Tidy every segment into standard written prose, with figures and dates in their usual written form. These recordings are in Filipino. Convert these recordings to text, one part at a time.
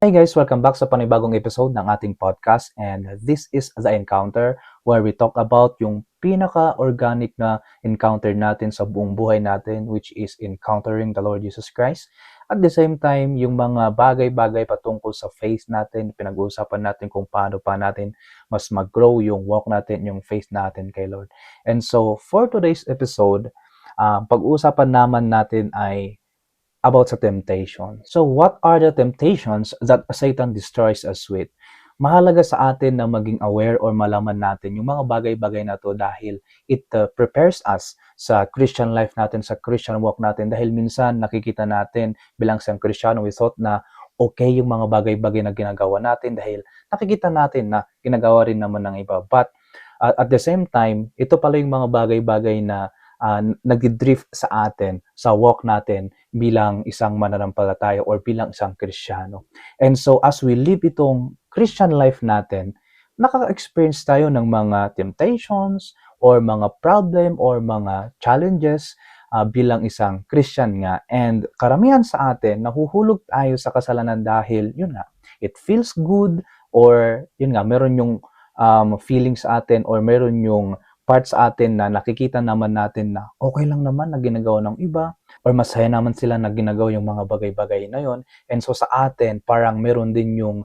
Hey guys, welcome back sa panibagong episode ng ating podcast, and this is The Encounter where we talk about yung pinaka-organic na encounter natin sa buong buhay natin, which is encountering the Lord Jesus Christ. At the same time, yung mga bagay-bagay patungkol sa faith natin, pinag-uusapan natin kung paano pa natin mas mag-grow yung walk natin, yung faith natin kay Lord. And so, for today's episode, pag-uusapan naman natin ay about sa temptation. So, what are the temptations that Satan destroys us with? Mahalaga sa atin na maging aware or malaman natin yung mga bagay-bagay na to dahil it prepares us sa Christian life natin, sa Christian walk natin. Dahil minsan nakikita natin bilang isang Kristiyano, we thought na okay yung mga bagay-bagay na ginagawa natin dahil nakikita natin na ginagawa rin naman ng iba. But at the same time, ito pala yung mga bagay-bagay na nagdi-drift sa atin, sa walk natin bilang isang mananampalataya or bilang isang Kristiyano. And so as we live itong Christian life natin, nakaka-experience tayo ng mga temptations or mga problem or mga challenges bilang isang Christian nga. And karamihan sa atin, nahuhulog tayo sa kasalanan dahil, yun nga, it feels good or yun nga, meron yung feeling sa atin or meron yung part sa atin na nakikita naman natin na okay lang naman na ginagawa ng iba or masaya naman sila na ginagawa yung mga bagay-bagay na yon. And so sa atin, parang meron din yung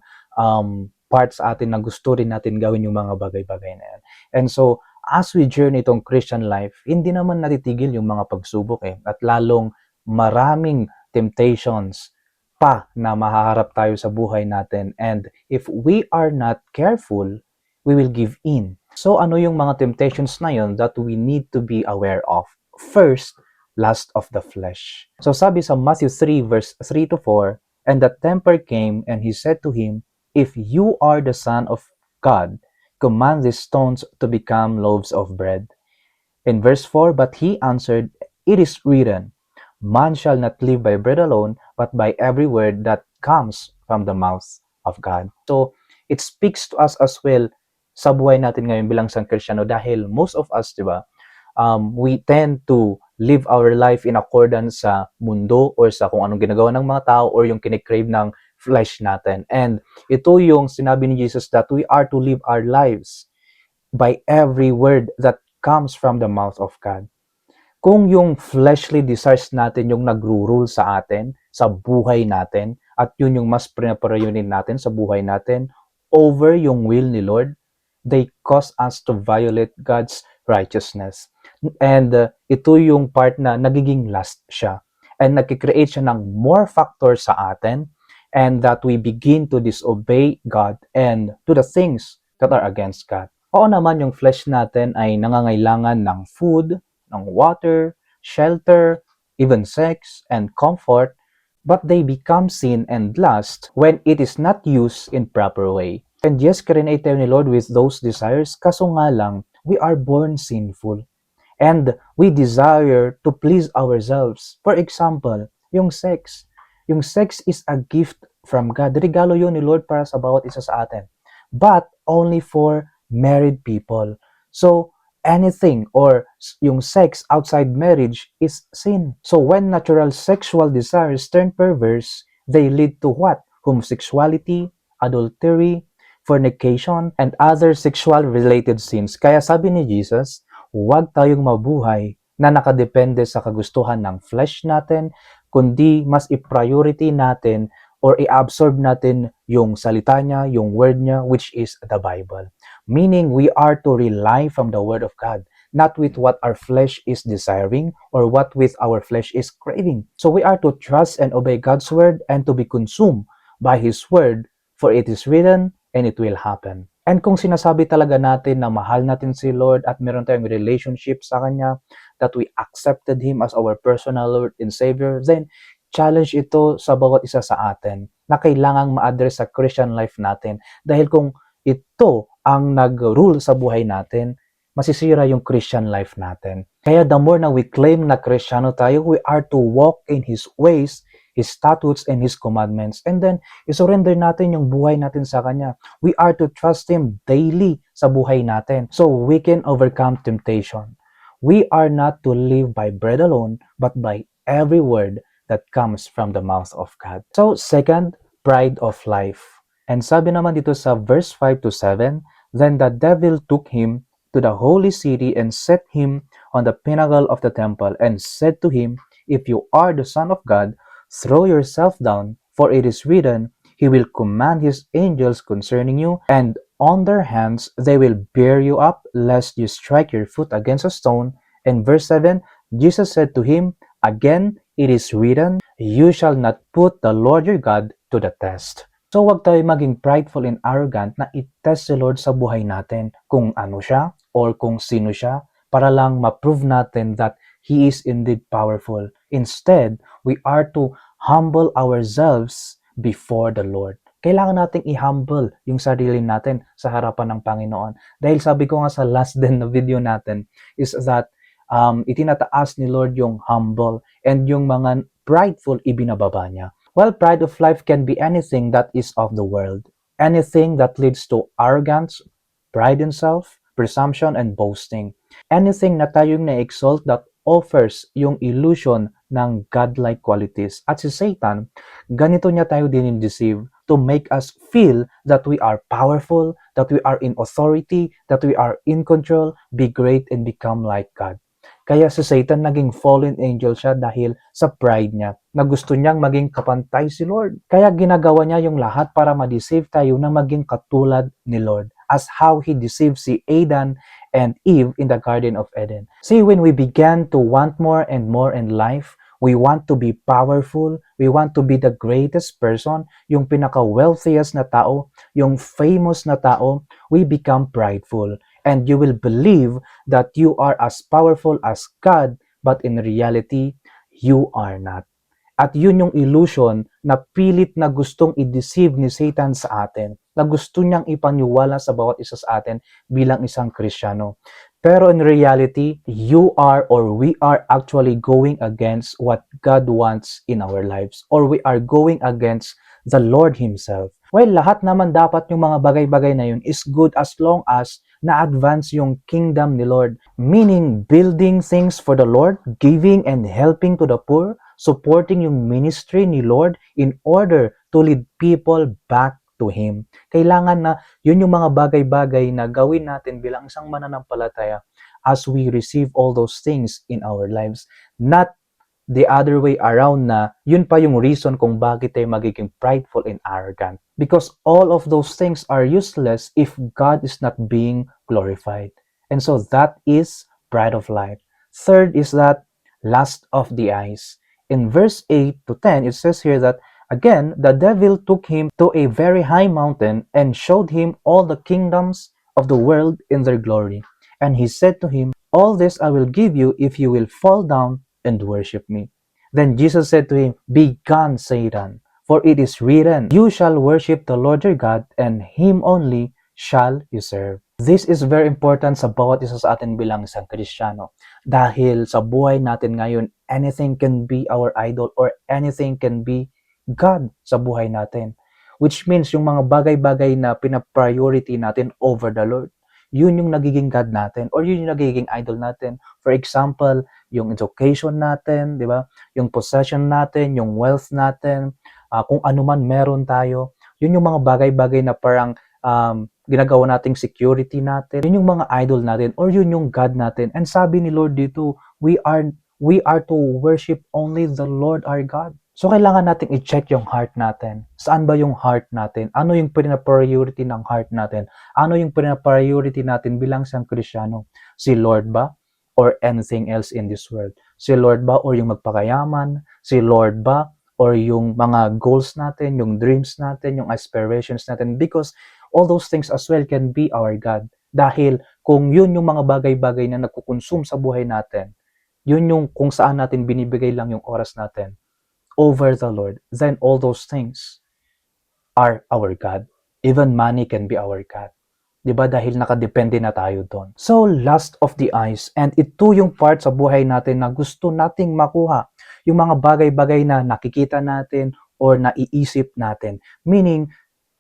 part sa atin na gusto rin natin gawin yung mga bagay-bagay na yan. And so, as we journey itong Christian life, hindi naman natitigil yung mga pagsubok at lalong maraming temptations pa na mahaharap tayo sa buhay natin. And if we are not careful, we will give in. So ano yung mga temptations na yun that we need to be aware of? First, lust of the flesh. So sabi sa Matthew 3 verse 3 to 4, and the tempter came and he said to him, if you are the Son of God, command these stones to become loaves of bread. In verse 4, but he answered, it is written, man shall not live by bread alone, but by every word that comes from the mouth of God. So it speaks to us as well sa buhay natin ngayon bilang isang Kristiyano dahil most of us, di ba, we tend to live our life in accordance sa mundo or sa kung anong ginagawa ng mga tao or yung kinikrave ng flesh natin. And ito yung sinabi ni Jesus that we are to live our lives by every word that comes from the mouth of God. Kung yung fleshly desires natin yung nagro-rule sa atin, sa buhay natin, at yun yung mas pinaparayunin natin sa buhay natin over yung will ni Lord, they cause us to violate God's righteousness. And ito yung part na nagiging lust siya. And nagkikreate siya ng more factors sa atin and that we begin to disobey God and to the things that are against God. Oo naman yung flesh natin ay nangangailangan ng food, ng water, shelter, even sex and comfort, but they become sin and lust when it is not used in proper way. And yes, create tayo ni Lord with those desires, kaso nga lang, we are born sinful. And we desire to please ourselves. For example, yung sex. Yung sex is a gift from God. Regalo yun ni Lord para sa bawat isa sa atin. But only for married people. So, anything or yung sex outside marriage is sin. So, when natural sexual desires turn perverse, they lead to what? Homosexuality, adultery, fornication, and other sexual-related sins. Kaya sabi ni Jesus, huwag tayong mabuhay na nakadepende sa kagustuhan ng flesh natin, kundi mas i-priority natin or i-absorb natin yung salita niya, yung word niya, which is the Bible. Meaning, we are to rely from the word of God, not with what our flesh is desiring or what with our flesh is craving. So we are to trust and obey God's word and to be consumed by His word, for it is written, and it will happen. And kung sinasabi talaga natin na mahal natin si Lord at meron tayong relationship sa Kanya, that we accepted Him as our personal Lord and Savior, then challenge ito sa bawat isa sa atin na kailangang ma-address sa Christian life natin. Dahil kung ito ang nag-rule sa buhay natin, masisira yung Christian life natin. Kaya the more na we claim na Kristiyano tayo, we are to walk in His ways, His statutes, and His commandments. And then, isurrender natin yung buhay natin sa Kanya. We are to trust Him daily sa buhay natin so we can overcome temptation. We are not to live by bread alone, but by every word that comes from the mouth of God. So, second, pride of life. And sabi naman dito sa verse 5 to 7, then the devil took him to the holy city and set him on the pinnacle of the temple and said to him, if you are the Son of God, throw yourself down, for it is written, he will command his angels concerning you, and on their hands they will bear you up, lest you strike your foot against a stone. And verse 7, Jesus said to him, again, it is written, you shall not put the Lord your God to the test. So wag tayo maging prideful and arrogant na i-test si Lord sa buhay natin kung ano siya or kung sino siya para lang ma-prove natin that He is indeed powerful. Instead, we are to humble ourselves before the Lord. Kailangan nating i-humble yung sarili natin sa harapan ng Panginoon. Dahil sabi ko nga sa last din na video natin is that itinataas ni Lord yung humble and yung mga prideful ibinababa niya. Well, pride of life can be anything that is of the world. Anything that leads to arrogance, pride in self, presumption, and boasting. Anything na tayong na-exalt that offers yung illusion ng godlike qualities. At si Satan, ganito niya tayo dinideceive to make us feel that we are powerful, that we are in authority, that we are in control, be great, and become like God. Kaya si Satan naging fallen angel siya dahil sa pride niya na gusto niyang maging kapantay si Lord. Kaya ginagawa niya yung lahat para ma-deceive tayo na maging katulad ni Lord as how He deceived si Adam and Eve in the Garden of Eden. See, when we began to want more and more in life, we want to be powerful, we want to be the greatest person, yung pinaka-wealthiest na tao, yung famous na tao, we become prideful. And you will believe that you are as powerful as God, but in reality, you are not. At yun yung illusion na pilit na gustong i-deceive ni Satan sa atin, na gusto niyang ipaniwala sa bawat isa sa atin bilang isang Kristiyano. Pero in reality, you are or we are actually going against what God wants in our lives, or we are going against the Lord Himself. Well, lahat naman dapat yung mga bagay-bagay na yun is good as long as na-advance yung kingdom ni Lord. Meaning, building things for the Lord, giving and helping to the poor, supporting yung ministry ni Lord in order to lead people back to Him. Kailangan na yun yung mga bagay-bagay na gawin natin bilang isang mananampalataya as we receive all those things in our lives. Not the other way around na yun pa yung reason kung bakit tayo magiging prideful and arrogant. Because all of those things are useless if God is not being glorified. And so that is pride of life. Third is that lust of the eyes. In verse 8 to 10, it says here that, again, the devil took him to a very high mountain and showed him all the kingdoms of the world in their glory. And he said to him, all this I will give you if you will fall down and worship me. Then Jesus said to him, begone, Satan, for it is written, you shall worship the Lord your God, and Him only shall you serve. This is very important sa bawat isa sa atin bilang isang Kristiyano. Dahil sa buhay natin ngayon, anything can be our idol or anything can be God sa buhay natin. Which means yung mga bagay-bagay na pina-priority natin over the Lord, yun yung nagiging God natin or yun yung nagiging idol natin. For example, yung education natin, di ba? Yung possession natin, yung wealth natin, kung ano man meron tayo, yun yung mga bagay-bagay na parang ginagawa nating security natin, yun yung mga idol natin or yun yung God natin. And sabi ni Lord dito, we are to worship only the Lord our God. So, kailangan nating i-check yung heart natin. Saan ba yung heart natin? Ano yung pina-priority ng heart natin? Ano yung pina-priority natin bilang isang Kristiyano? Si Lord ba? Or anything else in this world? Si Lord ba? Or yung magpakayaman? Si Lord ba? Or yung mga goals natin, yung dreams natin, yung aspirations natin? Because all those things as well can be our God. Dahil kung yun yung mga bagay-bagay na nagkukonsume sa buhay natin, yun yung kung saan natin binibigay lang yung oras natin over the Lord, then all those things are our God. Even money can be our God. Diba? Dahil nakadepende na tayo doon. So, lust of the eyes. And ito yung part sa buhay natin na gusto nating makuha. Yung mga bagay-bagay na nakikita natin or naiisip natin. Meaning,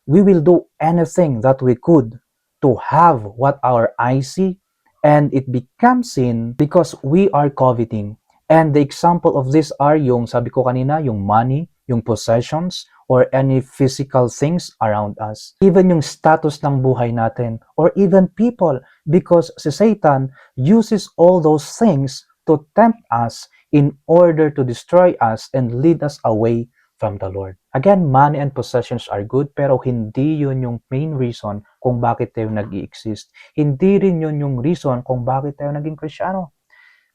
we will do anything that we could to have what our eyes see, and it becomes sin because we are coveting. And the example of this are yung, sabi ko kanina, yung money, yung possessions, or any physical things around us. Even yung status ng buhay natin or even people, because si Satan uses all those things to tempt us in order to destroy us and lead us away from the Lord. Again, money and possessions are good, pero hindi yun yung main reason kung bakit tayo nag-i-exist. Hindi rin yun yung reason kung bakit tayo naging Kristiyano.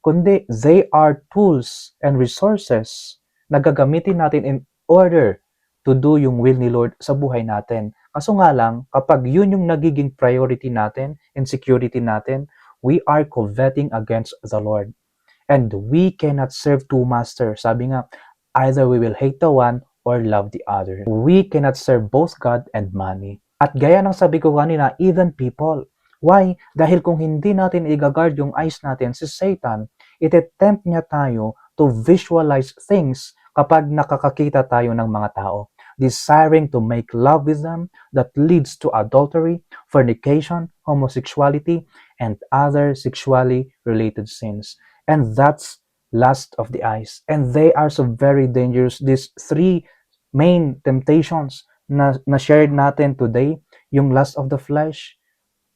Kundi they are tools and resources na gagamitin natin in order to do yung will ni Lord sa buhay natin. Kaso nga lang, kapag yun yung nagiging priority natin and security natin, we are coveting against the Lord. And we cannot serve two masters. Sabi nga, either we will hate the one or love the other. We cannot serve both God and money. At gaya ng sabi ko kanina, even people. Why? Dahil kung hindi natin i-guard yung eyes natin, si Satan, ite-tempt niya tayo to visualize things kapag nakakakita tayo ng mga tao. Desiring to make love with them that leads to adultery, fornication, homosexuality, and other sexually related sins. And that's lust of the eyes. And they are so very dangerous. These three main temptations na shared natin today, yung lust of the flesh,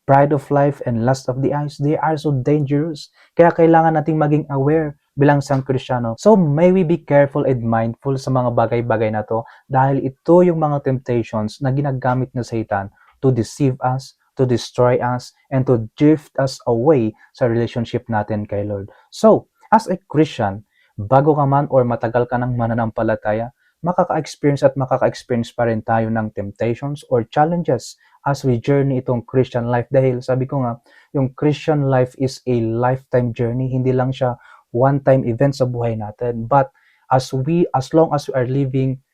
pride of life, and lust of the eyes, they are so dangerous. Kaya kailangan nating maging aware bilang isang Kristiyano. So may we be careful and mindful sa mga bagay-bagay na to dahil ito yung mga temptations na ginagamit ng Satan to deceive us, to destroy us, and to drift us away sa relationship natin kay Lord. So, as a Christian, bago ka man or matagal ka ng mananampalataya, makaka-experience pa rin tayo ng temptations or challenges as we journey itong Christian life. Dahil sabi ko nga, yung Christian life is a lifetime journey. Hindi lang siya one-time event sa buhay natin. But as long as we are living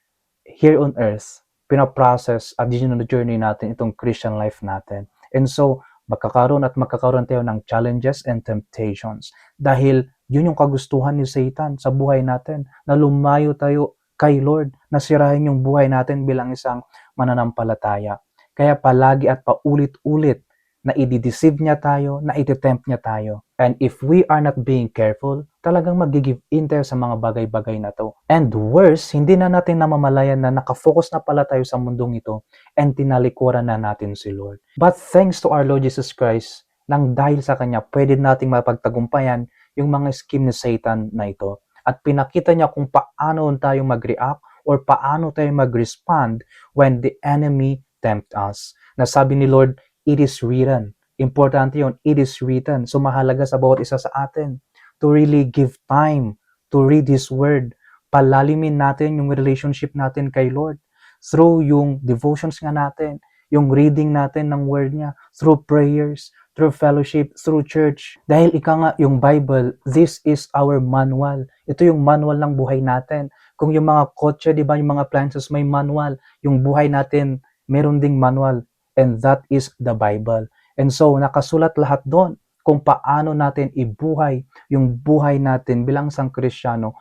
here on earth, pinaprocess at journey natin itong Christian life natin. And so, magkakaroon tayo ng challenges and temptations. Dahil yun yung kagustuhan ni Satan sa buhay natin, na lumayo tayo kay Lord, na sirahin yung buhay natin bilang isang mananampalataya. Kaya palagi at paulit-ulit na i-deceive niya tayo, na iti-tempt niya tayo. And if we are not being careful, talagang mag-give in tayo sa mga bagay-bagay na to. And worse, hindi na natin namamalayan na nakafocus na pala tayo sa mundong ito and tinalikuran na natin si Lord. But thanks to our Lord Jesus Christ, nang dahil sa Kanya, pwede nating mapagtagumpayan yung mga scheme ni Satan na ito. At pinakita niya kung paano tayo mag-react or paano tayo mag-respond when the enemy tempt us. Nasabi ni Lord, it is written. Importante yun, it is written. So mahalaga sa bawat isa sa atin to really give time to read His Word. Palalimin natin yung relationship natin kay Lord through yung devotions nga natin, yung reading natin ng Word niya, through prayers, through fellowship, through church. Dahil nga yung Bible, this is our manual. Ito yung manual ng buhay natin. Kung yung mga kotse, di ba, yung mga appliances may manual, yung buhay natin meron ding manual. And that is the Bible. And so, nakasulat lahat doon kung paano natin ibuhay yung buhay natin bilang isang Kristiyano,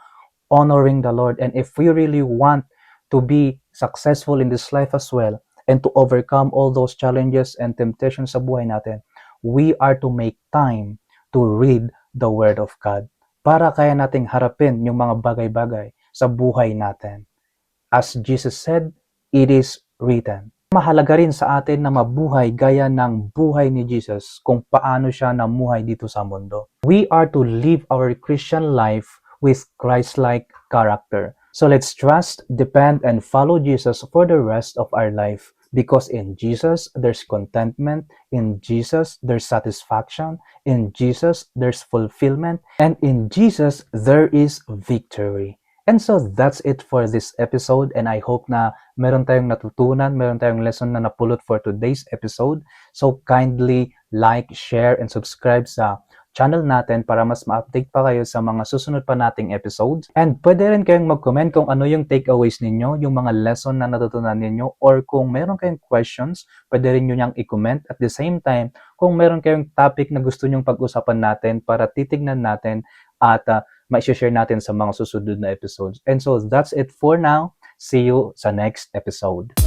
honoring the Lord. And if we really want to be successful in this life as well, and to overcome all those challenges and temptations sa buhay natin, we are to make time to read the Word of God para kaya nating harapin yung mga bagay-bagay sa buhay natin. As Jesus said, it is written. Mahalaga rin sa atin na mabuhay gaya ng buhay ni Jesus kung paano siya namuhay dito sa mundo. We are to live our Christian life with Christ-like character. So let's trust, depend, and follow Jesus for the rest of our life. Because in Jesus, there's contentment. In Jesus, there's satisfaction. In Jesus, there's fulfillment. And in Jesus, there is victory. And so that's it for this episode, and I hope na meron tayong natutunan, meron tayong lesson na napulot for today's episode. So kindly like, share, and subscribe sa channel natin para mas ma-update pa kayo sa mga susunod pa nating episodes. And pwede rin kayong mag-comment kung ano yung takeaways ninyo, yung mga lesson na natutunan ninyo, or kung meron kayong questions, pwede rin nyo niyang i-comment. At the same time, kung meron kayong topic na gusto nyong pag-usapan natin para titignan natin at ma-share natin sa mga susunod na episodes. And so that's it for now. See you sa next episode.